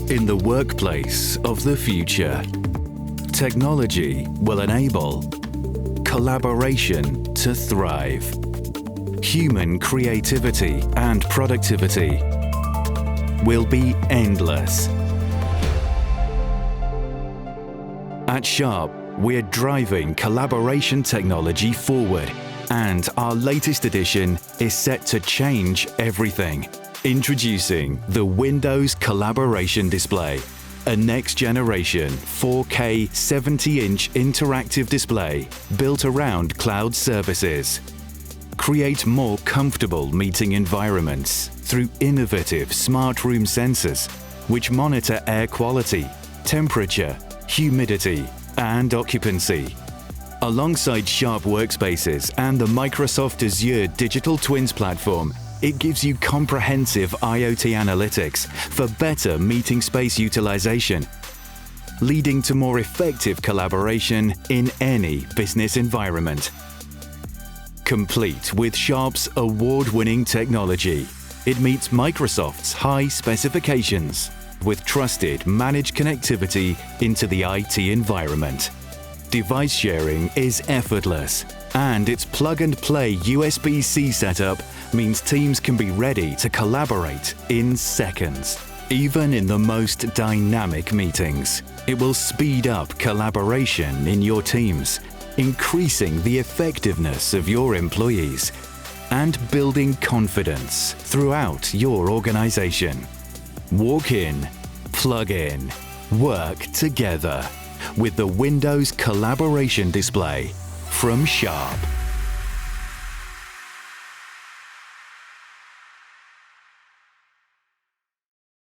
In the workplace of the future, technology will enable collaboration to thrive. Human creativity and productivity will be endless. At Sharp, we're driving collaboration technology forward, and our latest edition is set to change everything. Introducing the Windows Collaboration Display, a next-generation 4K 70-inch interactive display built around cloud services. Create more comfortable meeting environments through innovative smart room sensors, which monitor air quality, temperature, humidity, and occupancy. Alongside Sharp Workspaces and the Microsoft Azure Digital Twins platform, it gives you comprehensive IoT analytics for better meeting space utilization, leading to more effective collaboration in any business environment. Complete with Sharp's award-winning technology, it meets Microsoft's high specifications with trusted managed connectivity into the IT environment. Device sharing is effortless, and its plug-and-play USB-C setup means teams can be ready to collaborate in seconds. Even in the most dynamic meetings, it will speed up collaboration in your teams, increasing the effectiveness of your employees and building confidence throughout your organization. Walk in, plug in, work together with the Windows Collaboration Display from Sharp.